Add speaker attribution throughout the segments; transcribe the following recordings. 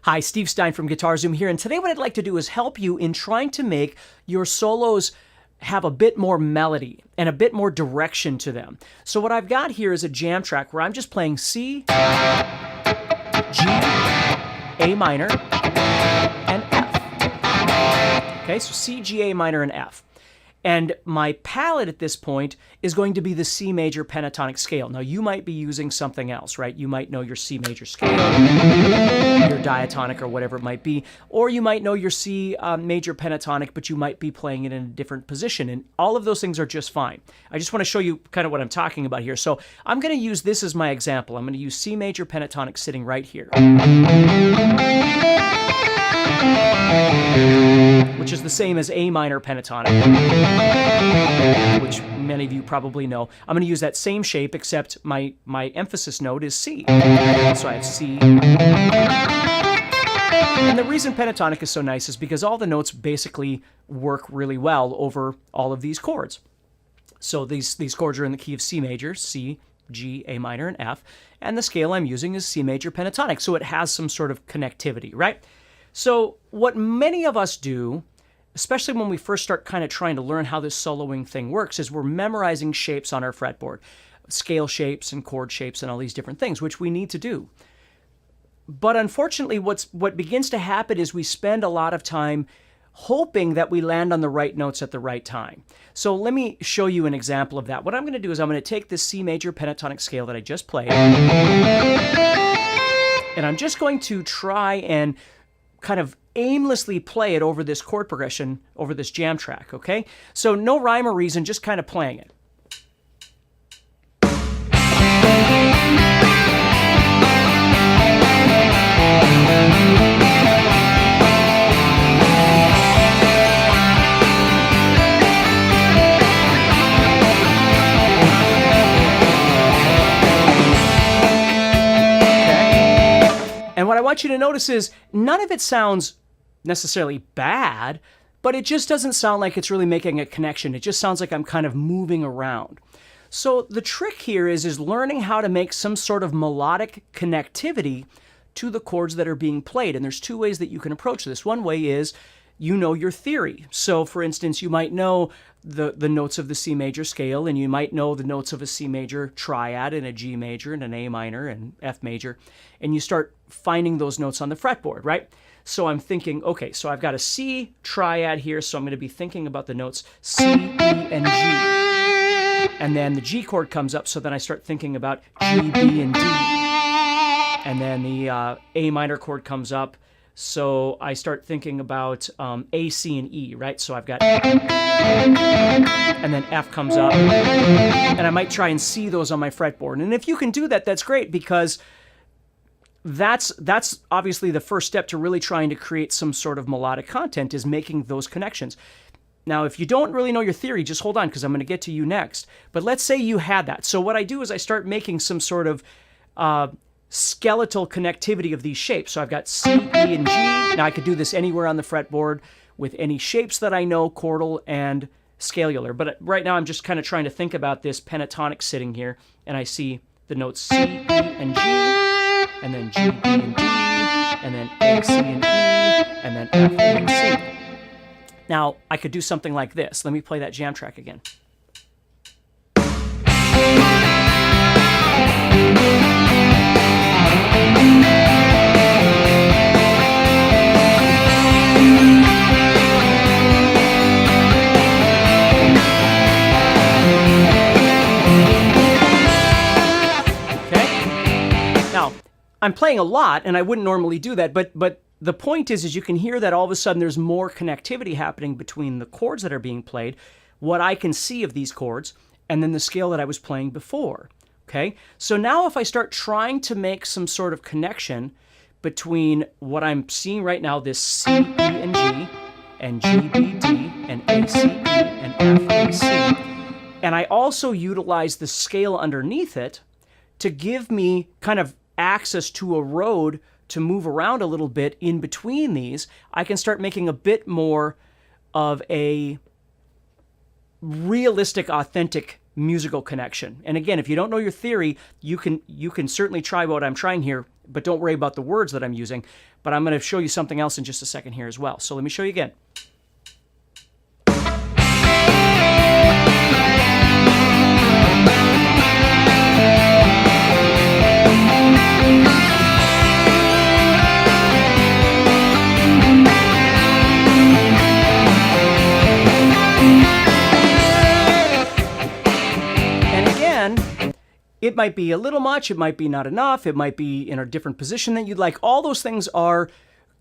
Speaker 1: Hi, Steve Stine from Guitar Zoom here, and today what I'd like to do is help you in trying to make your solos have a bit more melody and a bit more direction to them. So what I've got here is a jam track where I'm just playing C, G, A minor, and F. Okay, so C, G, A minor, and F. And my palette at this point is going to be the C major pentatonic scale. Now, you might be using something else, right? You might know your C major scale, your diatonic, or whatever it might be. Or you might know your C major pentatonic, but you might be playing it in a different position. And all of those things are just fine. I just want to show you kind of what I'm talking about here. So I'm going to use this as my example. I'm going to use C major pentatonic sitting right here, which is the same as A minor pentatonic, which many of you probably know. I'm going to use that same shape, except my emphasis note is C. So I have C. And the reason pentatonic is so nice is because all the notes basically work really well over all of these chords. So these chords are in the key of C major, C, G, A minor, and F. And the scale I'm using is C major pentatonic, so it has some sort of connectivity, right? So what many of us do, especially when we first start kind of trying to learn how this soloing thing works, is we're memorizing shapes on our fretboard, scale shapes and chord shapes and all these different things, which we need to do. But unfortunately, what begins to happen is we spend a lot of time hoping that we land on the right notes at the right time. So let me show you an example of that. What I'm going to do is I'm going to take this C major pentatonic scale that I just played, and I'm just going to try and kind of aimlessly play it over this chord progression, over this jam track, okay? So no rhyme or reason, just kind of playing it. And what I want you to notice is none of it sounds necessarily bad, but it just doesn't sound like it's really making a connection. It just sounds like I'm kind of moving around. So the trick here is learning how to make some sort of melodic connectivity to the chords that are being played. And there's two ways that you can approach this. One way is you know your theory. So for instance, you might know the notes of the C major scale, and you might know the notes of a C major triad and a G major and an A minor and F major, and you start finding those notes on the fretboard, right? So I'm thinking, okay, so I've got a C triad here, so I'm going to be thinking about the notes C, E, and G. And then the G chord comes up, so then I start thinking about G, B, and D. And then the A minor chord comes up, so I start thinking about A, C, and E, right? So I've got, and then F comes up, and I might try and see those on my fretboard. And if you can do that, that's great, because that's obviously the first step to really trying to create some sort of melodic content, is making those connections. Now, if you don't really know your theory, just hold on, because I'm going to get to you next. But let's say you had that. So what I do is I start making some sort of skeletal connectivity of these shapes. So I've got C, E, and G. Now I could do this anywhere on the fretboard with any shapes that I know, chordal and scalular. But right now I'm just kind of trying to think about this pentatonic sitting here, and I see the notes C, E, and G, and then G, B, and D, and then A, C, and E, and then F, A, and C. Now I could do something like this. Let me play that jam track again. I'm playing a lot, and I wouldn't normally do that, but the point is you can hear that all of a sudden there's more connectivity happening between the chords that are being played, what I can see of these chords, and then the scale that I was playing before, okay? So now if I start trying to make some sort of connection between what I'm seeing right now, this C, E, and G, and G, B, D, and A, C, E, and F, A, C, And I also utilize the scale underneath it to give me kind of access to a road to move around a little bit in between these. I can start making a bit more of a realistic, authentic musical connection. And again, if you don't know your theory, you can certainly try what I'm trying here, but don't worry about the words that I'm using. But I'm going to show you something else in just a second here as well. So let me show you again. It might be a little much, it might be not enough, it might be in a different position that you'd like. All those things are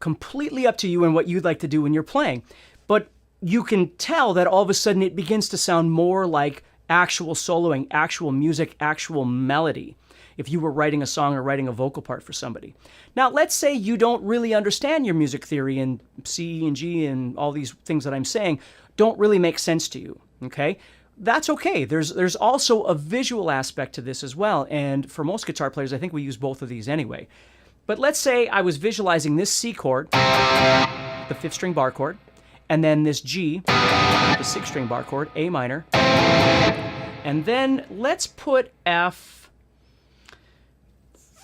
Speaker 1: completely up to you and what you'd like to do when you're playing. But you can tell that all of a sudden it begins to sound more like actual soloing, actual music, actual melody, if you were writing a song or writing a vocal part for somebody. Now, let's say you don't really understand your music theory and C and G and all these things that I'm saying don't really make sense to you, okay? That's okay. There's also a visual aspect to this as well, and for most guitar players, I think we use both of these anyway. But let's say I was visualizing this C chord, the 5th string bar chord, and then this G, the 6th string bar chord, A minor, and then let's put F.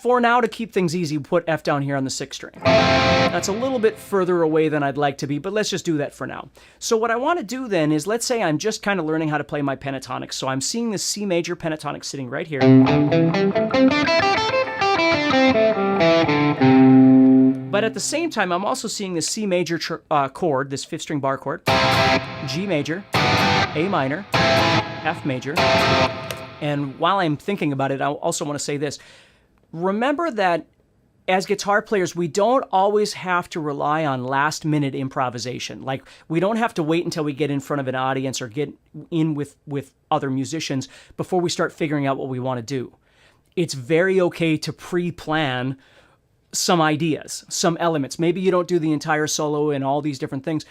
Speaker 1: For now, to keep things easy, put F down here on the 6th string. That's a little bit further away than I'd like to be, but let's just do that for now. So what I want to do then is, let's say I'm just kind of learning how to play my pentatonics. So I'm seeing this C major pentatonic sitting right here. But at the same time, I'm also seeing this C major chord, this 5th string bar chord, G major, A minor, F major. And while I'm thinking about it, I also want to say this. Remember that as guitar players, we don't always have to rely on last-minute improvisation. Like, we don't have to wait until we get in front of an audience or get in with other musicians before we start figuring out what we want to do. It's very okay to pre-plan some ideas, some elements. Maybe you don't do the entire solo and all these different things,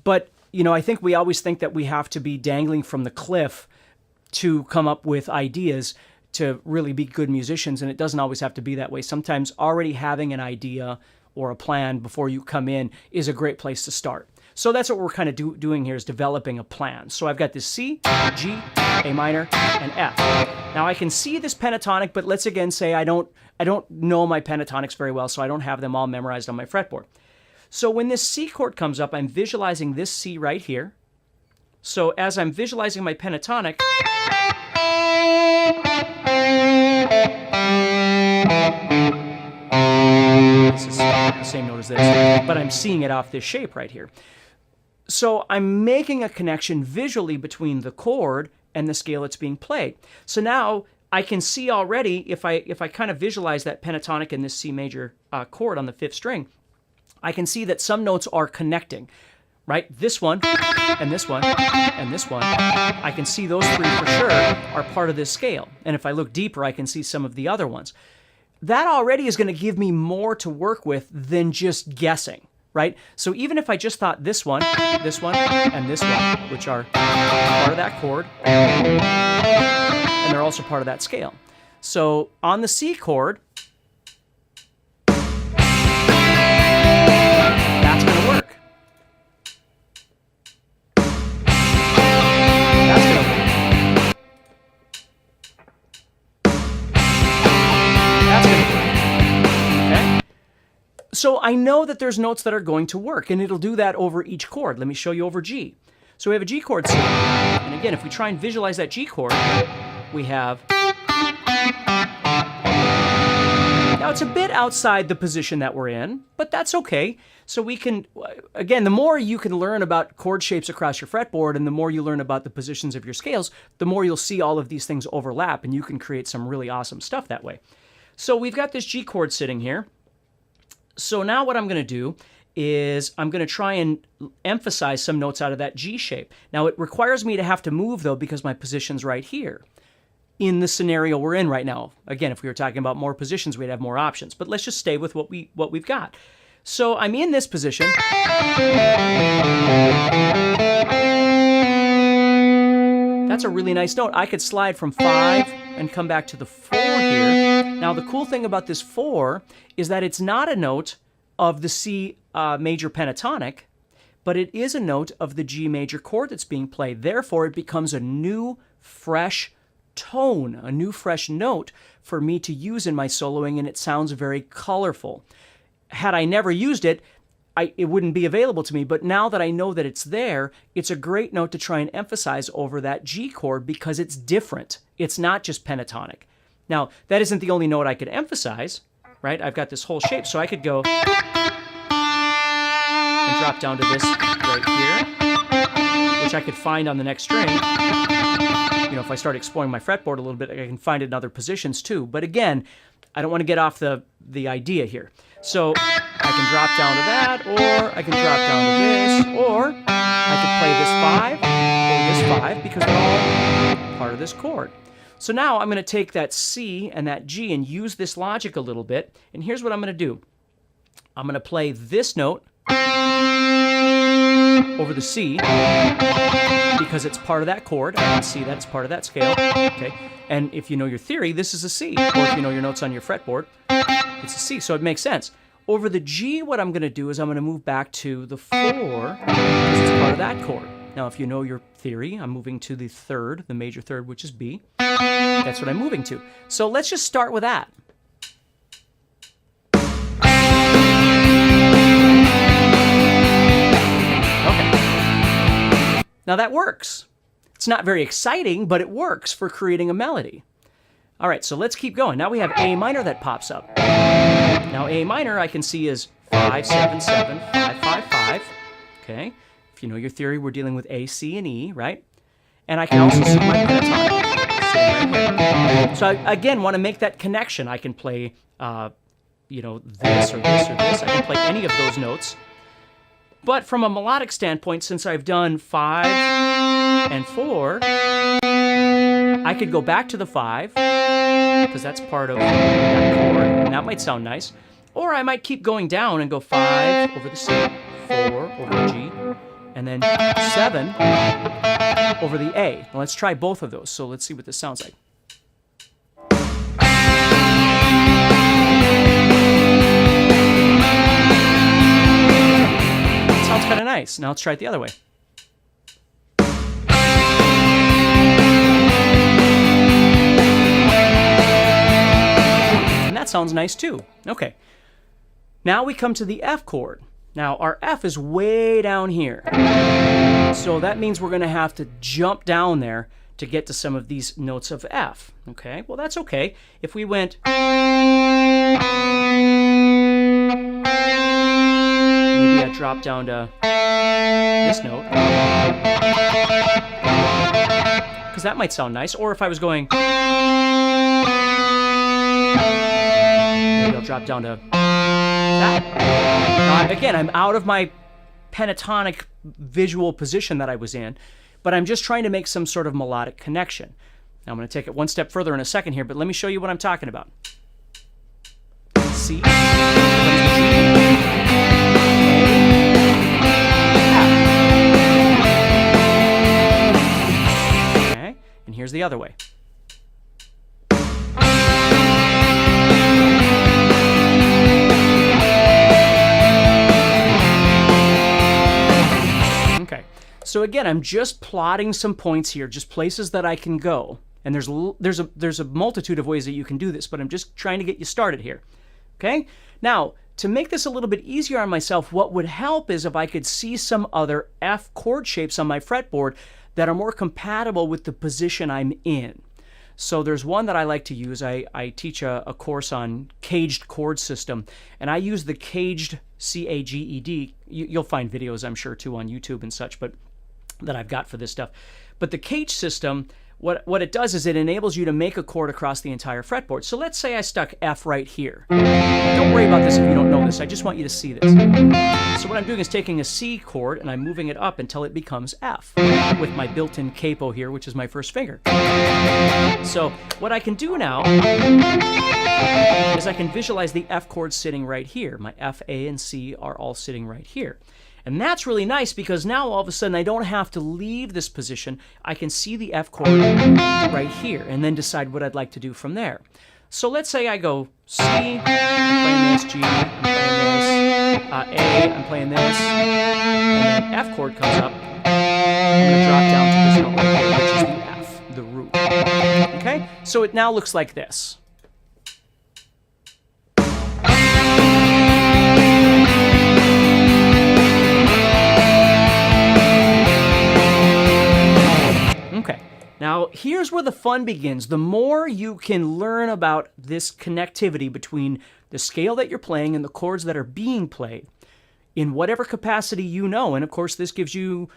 Speaker 1: but I think we always think that we have to be dangling from the cliff to come up with ideas to really be good musicians, and it doesn't always have to be that way. Sometimes already having an idea or a plan before you come in is a great place to start. So that's what we're kind of doing here, is developing a plan. So I've got this C, G, A minor, and F. Now I can see this pentatonic, but let's again say I don't know my pentatonics very well, so I don't have them all memorized on my fretboard. So when this C chord comes up, I'm visualizing this C right here. So as I'm visualizing my pentatonic, this is the same note as this, but I'm seeing it off this shape right here. So I'm making a connection visually between the chord and the scale it's being played. So now I can see already, if I kind of visualize that pentatonic in this C major chord on the 5th string, I can see that some notes are connecting, right? This one, and this one, and this one. I can see those three for sure are part of this scale. And if I look deeper, I can see some of the other ones. That already is going to give me more to work with than just guessing, right? So even if I just thought this one, and this one, which are part of that chord, and they're also part of that scale. So on the C chord, that's going to work. That's going to work. That's going to work. Okay? So I know that there's notes that are going to work, and it'll do that over each chord. Let me show you over G. So we have a G chord sitting, and again, if we try and visualize that G chord, we have... Now, it's a bit outside the position that we're in, but that's okay. So we can, again, the more you can learn about chord shapes across your fretboard and the more you learn about the positions of your scales, the more you'll see all of these things overlap, and you can create some really awesome stuff that way. So we've got this G chord sitting here. So now what I'm going to do is I'm going to try and emphasize some notes out of that G shape. Now, it requires me to have to move, though, because my position's right here in the scenario we're in right now. Again, if we were talking about more positions, we'd have more options. But let's just stay with what we've got. So I'm in this position. That's a really nice note. I could slide from 5 and come back to the 4 here. Now, the cool thing about this 4 is that it's not a note of the C major pentatonic, but it is a note of the G major chord that's being played. Therefore, it becomes a new, fresh tone, a new, fresh note for me to use in my soloing, and it sounds very colorful. Had I never used it, it wouldn't be available to me, but now that I know that it's there, it's a great note to try and emphasize over that G chord because it's different. It's not just pentatonic. Now, that isn't the only note I could emphasize, right? I've got this whole shape, so I could go and drop down to this right here, which I could find on the next string. You know, if I start exploring my fretboard a little bit, I can find it in other positions too. But again, I don't want to get off the idea here. So I can drop down to that, or I can drop down to this, or I could play this 5 or this 5 because they're all part of this chord. So now I'm going to take that C and that G and use this logic a little bit. And here's what I'm going to do. I'm going to play this note over the C because it's part of that chord. I can see that it's part of that scale. Okay. And if you know your theory, this is a C. Or if you know your notes on your fretboard, it's a C, so it makes sense. Over the G, what I'm going to do is I'm going to move back to the 4 because it's part of that chord. Now, if you know your theory, I'm moving to the third, the major third, which is B. That's what I'm moving to. So let's just start with that. Okay. Now that works. It's not very exciting, but it works for creating a melody. All right, so let's keep going. Now we have A minor that pops up. Now A minor I can see is 5, 7, 7, 5, 5, 5. Okay. If you know your theory, we're dealing with A, C, and E, right? And I can also see my pentatonic sitting right here. So I, again, want to make that connection. I can play, you know, this or this or this. I can play any of those notes. But from a melodic standpoint, since I've done 5 and 4, I could go back to the 5 because that's part of that chord, and that might sound nice. Or I might keep going down and go 5 over the C, 4 over the G, and then 7 over the A. Now let's try both of those. So let's see what this sounds like. It sounds kind of nice. Now let's try it the other way. That sounds nice too. Okay. Now we come to the F chord. Now our F is way down here. So that means we're going to have to jump down there to get to some of these notes of F. Okay, well that's okay. If we went... Maybe I drop down to this note. Because that might sound nice. Or if I was going... Maybe I'll drop down to that. Now, again, I'm out of my pentatonic visual position that I was in, but I'm just trying to make some sort of melodic connection. Now, I'm going to take it one step further in a second here, but let me show you what I'm talking about. C. Okay, and here's the other way. So again, I'm just plotting some points here, just places that I can go. And there's a multitude of ways that you can do this, but I'm just trying to get you started here. Okay? Now, to make this a little bit easier on myself, what would help is if I could see some other F chord shapes on my fretboard that are more compatible with the position I'm in. So there's one that I like to use. I teach a course on caged chord system, and I use the caged, C-A-G-E-D. You'll find videos, I'm sure, too, on YouTube and such, but that I've got for this stuff. But the cage system, what it does is it enables you to make a chord across the entire fretboard. So let's say I stuck F right here. Don't worry about this if you don't know this. I just want you to see this. So what I'm doing is taking a C chord and I'm moving it up until it becomes F with my built-in capo here, which is my first finger. So what I can do now is I can visualize the F chord sitting right here. My F, A, and C are all sitting right here. And that's really nice because now all of a sudden I don't have to leave this position. I can see the F chord right here and then decide what I'd like to do from there. So let's say I go C, I'm playing this, G, I'm playing this, A, I'm playing this, and then F chord comes up. I'm going to drop down to this note right here, which is the F, the root. Okay? So it now looks like this. Okay, now here's where the fun begins. The more you can learn about this connectivity between the scale that you're playing and the chords that are being played in whatever capacity you know, and of course this gives you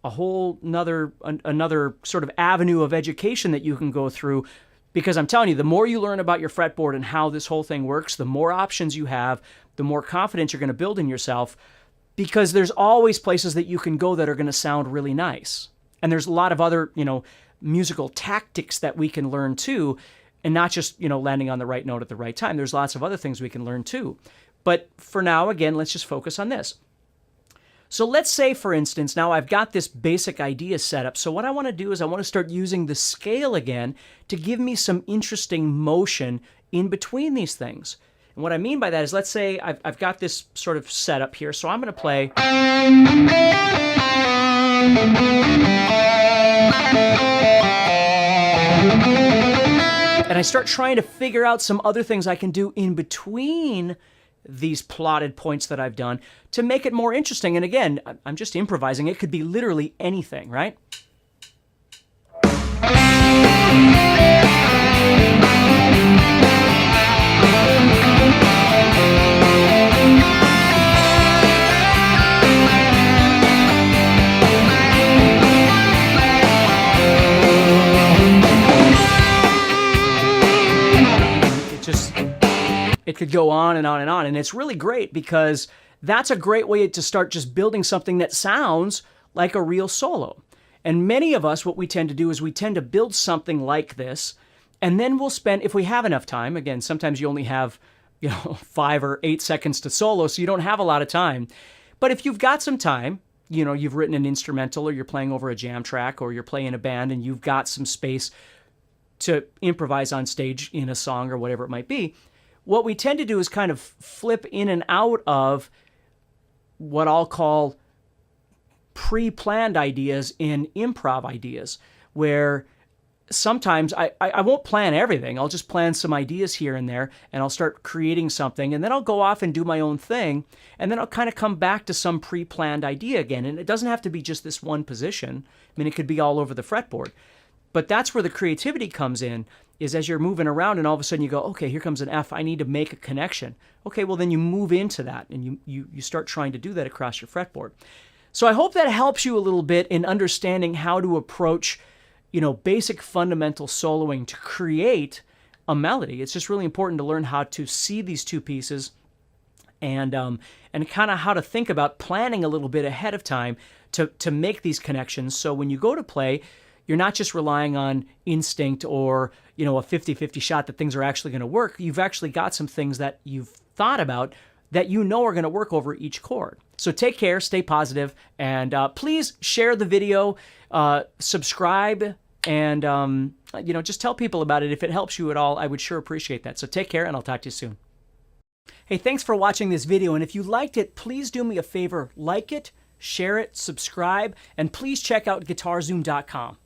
Speaker 1: a whole another sort of avenue of education that you can go through, because I'm telling you, the more you learn about your fretboard and how this whole thing works, the more options you have, the more confidence you're going to build in yourself, because there's always places that you can go that are going to sound really nice. And there's a lot of other, musical tactics that we can learn too, and not just, landing on the right note at the right time. There's lots of other things we can learn too. But for now, again, let's just focus on this. So let's say, for instance, now I've got this basic idea set up. So what I want to do is I want to start using the scale again to give me some interesting motion in between these things. And what I mean by that is, let's say I've got this sort of setup here. So I'm going to play. And I start trying to figure out some other things I can do in between these plotted points that I've done to make it more interesting. And again, I'm just improvising. It could be literally anything, right? It could go on and on and on. And it's really great because that's a great way to start just building something that sounds like a real solo. And many of us, what we tend to do is we tend to build something like this, and then we'll spend, if we have enough time, again, sometimes you only have, 5 or 8 seconds to solo, so you don't have a lot of time. But if you've got some time, you've written an instrumental, or you're playing over a jam track, or you're playing a band, and you've got some space to improvise on stage in a song or whatever it might be, what we tend to do is kind of flip in and out of what I'll call pre-planned ideas and improv ideas, where sometimes I won't plan everything. I'll just plan some ideas here and there, and I'll start creating something, and then I'll go off and do my own thing, and then I'll kind of come back to some pre-planned idea again. And it doesn't have to be just this one position. I mean, it could be all over the fretboard. But that's where the creativity comes in, is as you're moving around and all of a sudden you go, okay, here comes an F, I need to make a connection. Okay, well then you move into that and you start trying to do that across your fretboard. So I hope that helps you a little bit in understanding how to approach, basic fundamental soloing to create a melody. It's just really important to learn how to see these two pieces and kind of how to think about planning a little bit ahead of time to make these connections. So when you go to play, you're not just relying on instinct or, a 50-50 shot that things are actually going to work. You've actually got some things that you've thought about that are going to work over each chord. So take care, stay positive, and please share the video, subscribe, and just tell people about it. If it helps you at all, I would sure appreciate that. So take care, and I'll talk to you soon. Hey, thanks for watching this video, and if you liked it, please do me a favor, like it, share it, subscribe, and please check out guitarzoom.com.